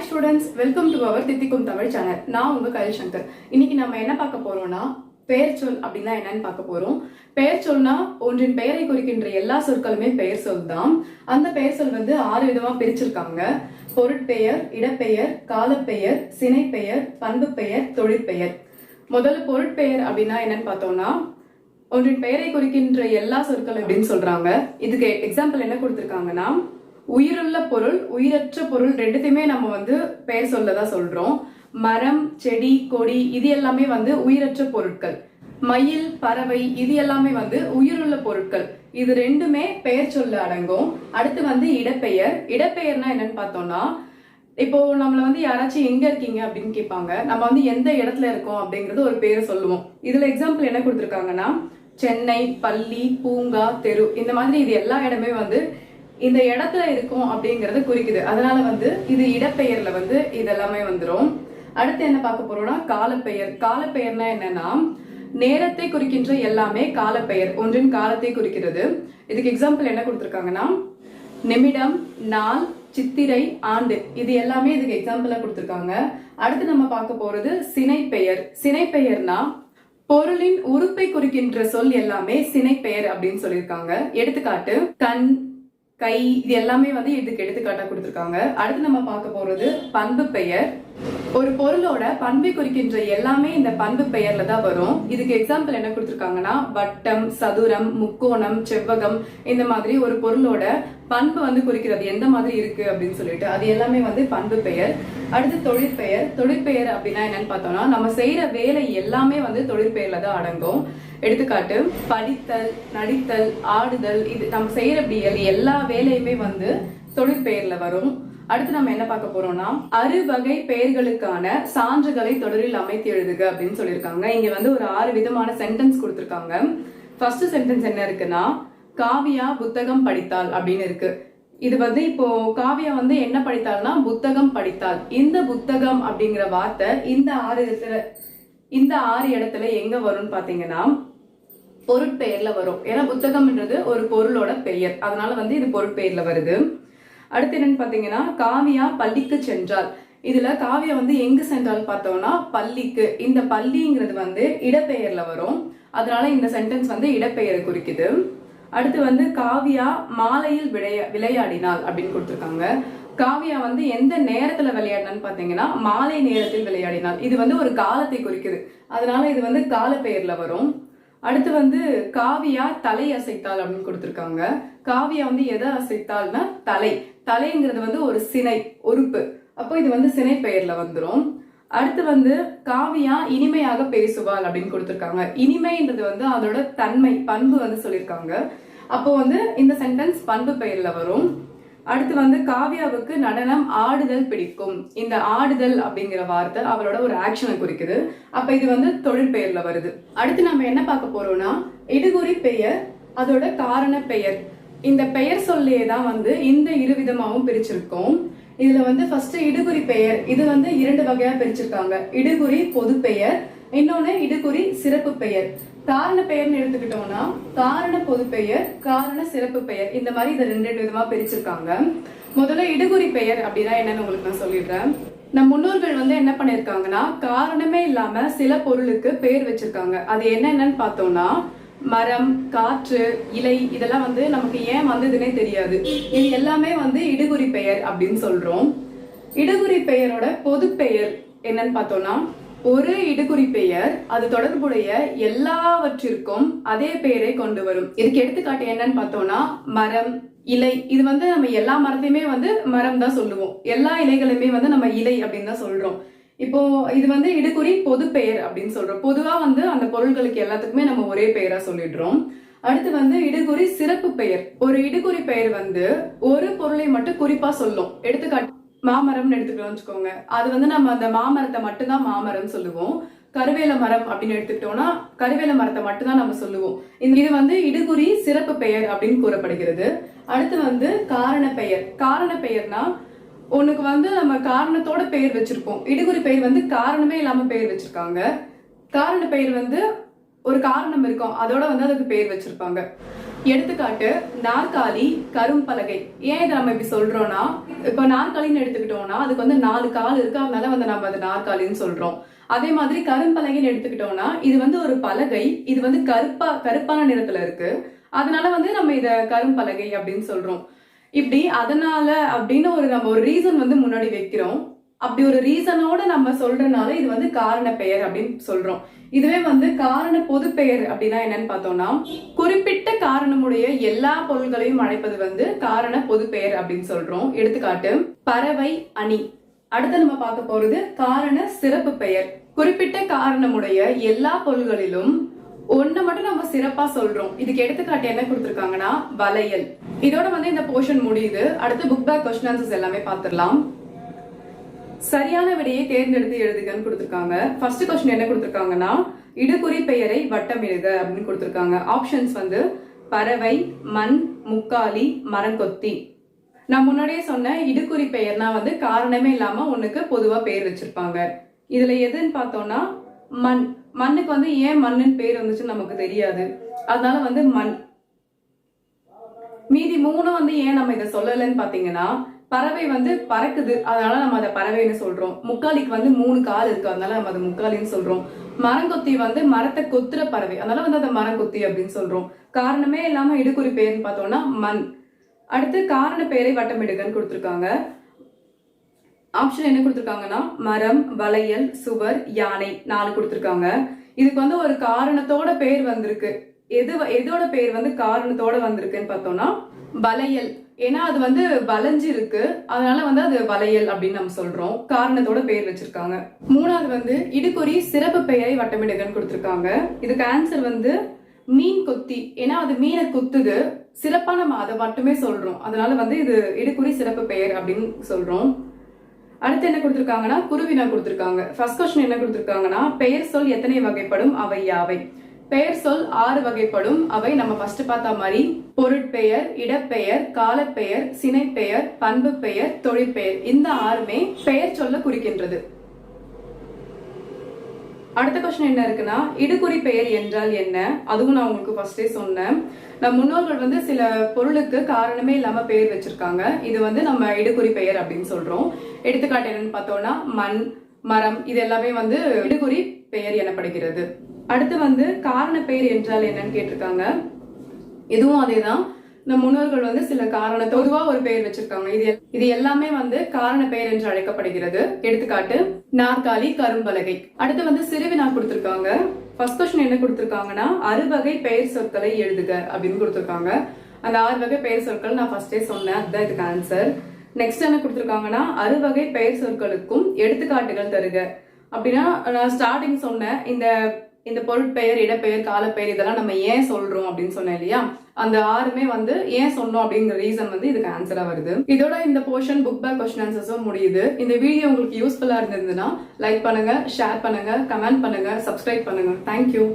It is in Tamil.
students, welcome to our Thithikkum Tamil channel. நான் உங்க கயல்சங்கர். இன்னைக்கு நம்ம என்ன பார்க்க போறோம்னா பெயர்ச்சொல் அப்படினா என்னன்னு பார்க்க போறோம். பெயர்ச்சொல்னா ஒன்றின் பெயரை குறிக்கின்ற எல்லா சொற்களுமே பெயர்ச்சொல் தான். அந்த பெயர்ச்சொல் வந்து 6 விதமா பிரிச்சிருக்காங்க. பொருட்பெயர், இடப்பெயர், காலப்பெயர், சினைப்பெயர், பண்புப்பெயர், தொழிற்பெயர். முதல்ல பொருட்பெயர் அப்படினா என்னன்னு பார்த்தோம்னா ஒன்றின் பெயரை குறிக்கின்ற எல்லா சொற்கள் அப்படின்னு சொல்றாங்க. இதுக்கு எக்ஸாம்பிள் என்ன கொடுத்திருக்காங்கன்னா உயிருள்ள பொருள், உயிரற்ற பொருள் ரெண்டுத்தையுமே நம்ம வந்து பெயர் சொல்லதான் சொல்றோம். மரம், செடி, கொடி இது எல்லாமே வந்து உயிரற்ற பொருட்கள். மயில், பறவை இது எல்லாமே வந்து உயிருள்ள பொருட்கள். இது ரெண்டுமே பெயர் சொல்ல அடங்கும். அடுத்து வந்து இடப்பெயர். இடப்பெயர்னா என்னன்னு பார்த்தோம்னா இப்போ நம்மள வந்து யாராச்சும் எங்க இருக்கீங்க அப்படின்னு கேட்பாங்க. நம்ம வந்து எந்த இடத்துல இருக்கோம் அப்படிங்கறது ஒரு பேரை சொல்லுவோம். இதுல எக்ஸாம்பிள் என்ன கொடுத்திருக்காங்கன்னா சென்னை, பள்ளி, பூங்கா, தெரு இந்த மாதிரி இது எல்லா இடமே வந்து இந்த இடத்துல இருக்கும் அப்படிங்கறத குறிக்குது. அதனால வந்து இது இடப்பெயர்ல வந்து இதெல்லாமே வந்துடும். அடுத்து என்ன பார்க்க போறோம்னா காலப்பெயர். காலப்பெயர்னா என்னன்னா நேரத்தை குறிக்கின்ற எல்லாமே காலப்பெயர், ஒன்றின் காலத்தை குறிக்கிறது. இதுக்கு எக்ஸாம்பிள் என்ன கொடுத்திருக்காங்கன்னா நிமிடம், நாள், சித்திரை, ஆண்டு இது எல்லாமே இதுக்கு எக்ஸாம்பிளா கொடுத்திருக்காங்க. அடுத்து நம்ம பார்க்க போறது சினைப்பெயர். சினைப்பெயர்னா பொருளின் உறுப்பை குறிக்கின்ற சொல் எல்லாமே சினைப்பெயர் அப்படின்னு சொல்லியிருக்காங்க. எடுத்துக்காட்டு கண், கை இது எல்லாமே வந்து இதுக்கு எடுத்துக்காட்டா கொடுத்திருக்காங்க. அடுத்து நம்ம பார்க்க போறது பண்பு பெயர். ஒரு பொருளோட பண்பை குறிக்கின்ற எல்லாமே இந்த பண்பு பெயர்ல தான் வரும். இதுக்கு எக்ஸாம்பிள் என்ன கொடுத்திருக்காங்கன்னா வட்டம், சதுரம், முக்கோணம், செவ்வகம் இந்த மாதிரி ஒரு பொருளோட பண்பு வந்து குறிக்கிறது எந்த மாதிரி இருக்கு அப்படின்னு சொல்லிட்டு அது எல்லாமே வந்து பண்பு பெயர். அடுத்து தொழிற்பெயர். தொழிற்பெயர் அப்படின்னா என்னன்னு பார்த்தோம்னா நம்ம செய்யற வேலை எல்லாமே வந்து தொழிற்பெயர்ல தான் அடங்கும். எடுத்துக்காட்டு படித்தல், நடித்தல், ஆடுதல் இது நம்ம செய்யற எல்லா வேலையுமே வந்து தொழிற்பெயர்ல வரும். அடுத்து நம்ம என்ன பார்க்க போறோம்னா அறுவகை பெயர்களுக்கான சான்றுகளை தொடரில் அமைத்து எழுதுக அப்படின்னு சொல்லியிருக்காங்க. இங்க வந்து ஒரு 6 விதமான சென்டென்ஸ் கொடுத்திருக்காங்க. ஃபர்ஸ்ட் சென்டென்ஸ் என்ன இருக்குன்னா காவியா புத்தகம் படித்தாள் அப்படின்னு இருக்கு. இது வந்து இப்போ காவியா வந்து என்ன படித்தாள்னா புத்தகம் படித்தாள். இந்த புத்தகம் அப்படிங்கிற வார்த்தை இந்த 6 இடத்துல எங்க வரும்னு பாத்தீங்கன்னா பொருட்பெயர்ல வரும். ஏன்னா புத்தகம்ன்றது ஒரு பொருளோட பெயர், அதனால வந்து இது பொருட்பெயர்ல வருது. அடுத்து என்னன்னு பாத்தீங்கன்னா காவியா பள்ளிக்கு சென்றாள். இதுல காவியா வந்து எங்கு சென்றால் பார்த்தோம்னா பள்ளிக்கு. இந்த பள்ளிங்கிறது வந்து இடப்பெயர்ல வரும், அதனால இந்த சென்டென்ஸ் வந்து இடப்பெயரை குறிக்குது. அடுத்து வந்து காவியா மாலையில் விளையாடினாள் அப்படின்னு கொடுத்திருக்காங்க. காவியா வந்து எந்த நேரத்துல விளையாடினான்னு பாத்தீங்கன்னா மாலை நேரத்தில் விளையாடினாள். இது வந்து ஒரு காலத்தை குறிக்குது, அதனால இது வந்து காலப்பெயர்ல வரும். அடுத்து வந்து காவியா தலை அசைத்தாள் அப்படின்னு கொடுத்திருக்காங்க. காவியா வந்து எதை அசைத்தாள்னா தலை. தலைங்கிறது வந்து ஒரு சினை உறுப்பு, அப்போ இது வந்து சினை பெயர்ல வந்துடும். அடுத்து வந்து காவியா இனிமையாக பேசுவாள் அப்படின்னு கொடுத்திருக்காங்க. இனிமைன்றது வந்து அதோட தன்மை பண்பு வந்து சொல்லியிருக்காங்க, அப்போ வந்து இந்த சென்டென்ஸ் பண்பு பெயர்ல வரும். அடுத்து வந்து காவியாவுக்கு நடனம், ஆடுதல் பிடிக்கும். இந்த ஆடுதல் அப்படிங்கிற வார்த்தை அவளோட ஒரு ஆக்ஷனை குறிக்குது, அப்ப இது வந்து தொழிற்பெயர்ல வருது. அடுத்து நம்ம என்ன பார்க்க போறோம்னா இடுகுறி பெயர், அதோட காரண பெயர். இந்த பெயர் சொல்லியே தான் வந்து இந்த 2 விதமாவும் பிரிச்சிருக்கோம். இதுல வந்து ஃபர்ஸ்ட் இடுகுறி பெயர். இது வந்து 2 வகையா பிரிச்சிருக்காங்க. இடுகுறி பொது பெயர், இன்னொன்னு இடுகுறி சிறப்பு பெயர். காரண பெயர்னு எடுத்துக்கிட்டோம்னா காரண பொது பெயர், காரண சிறப்பு பெயர், இந்த மாதிரி இதை 2 விதமா பிரிச்சிருக்காங்க. முதல்ல இடுகுறி பெயர் அப்படின்னா என்னன்னு உங்களுக்கு நான் சொல்லிடுறேன். நம் முன்னோர்கள் வந்து என்ன பண்ணிருக்காங்கன்னா காரணமே இல்லாம சில பொருளுக்கு பெயர் வச்சிருக்காங்க. அது என்னென்னு பார்த்தோம்னா மரம், காற்று, இலை இதெல்லாம் வந்து நமக்கு ஏன் வந்ததுன்னே தெரியாது. இது எல்லாமே வந்து இடுகுறி பெயர் அப்படின்னு சொல்றோம். இடுகுறி பெயரோட பொது பெயர் என்னன்னு பார்த்தோம்னா ஒரு இடுகுறி பெயர் அது தொடர்புடைய எல்லாவற்றிற்கும் அதே பெயரை கொண்டு வரும். இதுக்கு எடுத்துக்காட்டு என்னன்னு பார்த்தோம்னா மரம், இலை. இது வந்து நம்ம எல்லா மரத்தையுமே வந்து மரம் தான் சொல்லுவோம், எல்லா இலைகளுமே வந்து நம்ம இலை அப்படின்னு தான் சொல்றோம். இப்போ இது வந்து இடுகுறி பொது பெயர் அப்படின்னு சொல்றோம். பொதுவா வந்து அந்த பொருள்களுக்கு எல்லாத்துக்குமே நம்ம ஒரே பெயரா சொல்லிடுறோம். அடுத்து வந்து இடுகுறி சிறப்பு பெயர். ஒரு இடுகுறி பெயர் வந்து ஒரு பொருளை மட்டும் குறிப்பா சொல்லும். எடுத்துக்காட்டு மாமரம்னு எடுத்துக்கிட்டோம் வச்சுக்கோங்க, அது வந்து நம்ம அந்த மாமரத்தை மட்டும்தான் மாமரம் சொல்லுவோம். கருவேல மரம் அப்படின்னு எடுத்துக்கிட்டோம்னா கருவேல மரத்தை மட்டும்தான் நம்ம சொல்லுவோம். இது வந்து இடுகுறி சிறப்பு பெயர் அப்படின்னு கூறப்படுகிறது. அடுத்து வந்து காரண பெயர். காரண பெயர்னா உனக்கு வந்து நம்ம காரணத்தோட பெயர் வச்சிருப்போம். இடுகுறி பெயர் வந்து காரணமே இல்லாம பெயர் வச்சிருக்காங்க. காரண பெயர் வந்து ஒரு காரணம் இருக்கும், அதோட வந்து அதுக்கு பெயர் வச்சிருப்பாங்க. எடுத்துக்காட்டு நாற்காலி, கரும்பலகை. ஏன் இதை நம்ம இப்படி சொல்றோம்னா, இப்ப நாற்காலின்னு எடுத்துக்கிட்டோம்னா அதுக்கு வந்து 4 கால் இருக்கு, அதனால வந்து நம்ம அது நாற்காலின்னு சொல்றோம். அதே மாதிரி கரும்பலகைன்னு எடுத்துக்கிட்டோம்னா இது வந்து ஒரு பலகை, இது வந்து கருப்பான நிறத்துல இருக்கு, அதனால வந்து நம்ம இத கரும்பலகை அப்படின்னு சொல்றோம். இப்படி அதனால அப்படின்னு நம்ம ஒரு ரீசன் வந்து முன்னாடி வைக்கிறோம். அப்படி ஒரு ரீசனோட நம்ம சொல்றதுனால இது வந்து காரண பெயர் அப்படின்னு சொல்றோம். இதுவே வந்து காரண பொது பெயர் அப்படின்னா என்னன்னு பார்த்தோம்னா, குறிப்பிட்ட காரணமுடைய எல்லா பொருள்களையும் அழைப்பது வந்து காரண பொது பெயர் அப்படின்னு சொல்றோம். எடுத்துக்காட்டு பறவை, அணி. அடுத்து நம்ம பார்க்க போறது காரண சிறப்பு பெயர். குறிப்பிட்ட காரணமுடைய எல்லா பொருள்களிலும் ஒண்ணு மட்டும் நம்ம சிறப்பா சொல்றோம். இதுக்கு எடுத்துக்காட்டு என்ன கொடுத்திருக்காங்கன்னா வளையல். இதோட வந்து இந்த போர்ஷன் முடியுது. அடுத்து புக் பேக் கொஸ்டின் ஆன்சர்ஸ் எல்லாமே பார்த்துடலாம். சரியான விடையை தேர்ந்தெடுத்து எழுதுகன்னு கொடுத்திருக்காங்க. ஃபர்ஸ்ட் கொஸ்டின் என்ன கொடுத்திருக்காங்கன்னா இடுகுறி பெயரை வட்டமிடுக அப்படின்னு கொடுத்திருக்காங்க. ஆப்ஷன்ஸ் வந்து பறவை, மண், முக்காலி, மரங்கொத்தி. நான் முன்னாடியே சொன்ன இடுகுறி பெயர்னா வந்து காரணமே இல்லாம ஒண்ணுக்கு பொதுவா பெயர் வச்சிருப்பாங்க. இதுல எதுன்னு பார்த்தோம்னா மண். மண்ணுக்கு வந்து ஏன் மண்ணுன்னு பேர் வந்துச்சுன்னு நமக்கு தெரியாது, அதனால வந்து மண். மீதி 3 வந்து ஏன் நம்ம இதை சொல்லலன்னு பாத்தீங்கன்னா, பறவை வந்து பறக்குது, அதனால நம்ம அதை பறவைன்னு சொல்றோம். முக்காலிக்கு வந்து 3 கால் இருக்கு, அதனால நம்ம அதை முக்காலின்னு சொல்றோம். மரங்கொத்தி வந்து மரத்தை கொத்துற பறவை, அதனால வந்து அதை மரங்கொத்தி அப்படின்னு சொல்றோம். காரணமே இல்லாம இடுகுறி பெயர்னு பார்த்தோம்னா மண். அடுத்து காரண பெயரை வட்டமிடுகன்னு கொடுத்திருக்காங்க. ஆப்ஷன் என்ன கொடுத்திருக்காங்கன்னா மரம், வளையல், சுவர், யானை 4 கொடுத்திருக்காங்க. இதுக்கு வந்து ஒரு காரணத்தோட பெயர் வந்திருக்கு. எதோட பெயர் வந்து காரணத்தோட வந்திருக்குன்னு பார்த்தோம்னா வளையல். ஏன்னா அது வந்து வளைஞ்சு இருக்கு, அதனால வந்து அது வளையல் அப்படின்னு நம்ம சொல்றோம். காரணத்தோட பெயர் வச்சிருக்காங்க. 3வது வந்து இடுகுறி சிறப்பு பெயரை வட்டமிடுகன்னு கொடுத்திருக்காங்க. இதுக்கு ஆன்சர் வந்து மீன் கொத்தி. ஏன்னா அது மீனை குத்துது, சிறப்பா நம்ம அதை மட்டுமே சொல்றோம், அதனால வந்து இது இடுகுறி சிறப்பு பெயர் அப்படின்னு சொல்றோம். அடுத்து என்ன கொடுத்திருக்காங்கன்னா குருவினா கொடுத்திருக்காங்க. ஃபர்ஸ்ட் கொஸ்டின் என்ன கொடுத்திருக்காங்கன்னா பெயர் சொல் எத்தனை வகைப்படும், அவை யாவை? பெயர் சொல் 6 வகைப்படும். அவை நம்ம ஃபர்ஸ்ட் பார்த்த மாதிரி பொருட்பெயர், இடப்பெயர், காலப்பெயர், சினைப்பெயர், பண்பு பெயர், தொழிற்பெயர். இந்த 6மே பெயர் சொல்ல குறிக்கின்றது. அடுத்த கொஸ்டின் என்ன இருக்குன்னா இடுகுறி பெயர் என்றால் என்ன? அதுவும் நான் உங்களுக்கு ஃபர்ஸ்டே சொன்னேன். நம் முன்னோர்கள் வந்து சில பொருளுக்கு காரணமே இல்லாம பெயர் வச்சிருக்காங்க. இது வந்து நம்ம இடுகுறி பெயர் அப்படின்னு சொல்றோம். எடுத்துக்காட்டு என்னன்னு பார்த்தோம்னா மண், மரம், இது எல்லாமே வந்து இடுகுறி பெயர் எனப்படுகிறது. அடுத்து வந்து காரண பெயர் என்றால் என்னன்னு கேட்டிருக்காங்க. இதுவும் அதேதான். நம் முன்னோர்கள் வந்து சில காரணத்தை பொதுவா ஒரு பெயர் வச்சிருக்காங்க. இது எல்லாமே வந்து காரண பெயர் என்று அழைக்கப்படுகிறது. எடுத்துக்காட்டு நாற்காலி, கரும்பலகை. அடுத்து வந்து சிறுவினா கொடுத்திருக்காங்க. ஃபர்ஸ்ட் கொஸ்டின் என்ன கொடுத்திருக்காங்கன்னா 6 வகை பெயர் சொற்களை எழுதுக அப்படின்னு கொடுத்திருக்காங்க. அந்த 6 வகை பெயர் சொற்கள் நான் ஃபர்ஸ்டே சொன்னேன், அதுதான் இதுக்கு ஆன்சர். நெக்ஸ்ட் என்ன கொடுத்திருக்காங்கன்னா 6 வகை பெயர் சொற்களுக்கும் எடுத்துக்காட்டுகள் தருக அப்படின்னா, நான் ஸ்டார்டிங் சொன்னேன் இந்த பொருட்பெயர், இடப்பெயர், காலப்பெயர் இதெல்லாம் நம்ம ஏன் சொல்றோம் அப்படின்னு சொன்னேன் இல்லையா, அந்த 6மே வந்து ஏன் சொன்னோம் அப்படிங்கிற ரீசன் வந்து இதுக்கு ஆன்சரா வருது. இதோட இந்த போர்ஷன் புக் பேக் கொஸ்டின் ஆன்சர்ஸும் முடியுது. இந்த வீடியோ உங்களுக்கு யூஸ்ஃபுல்லா இருந்ததுன்னா லைக் பண்ணுங்க, ஷேர் பண்ணுங்க, கமெண்ட் பண்ணுங்க, சப்ஸ்கிரைப் பண்ணுங்க. தேங்க்யூ.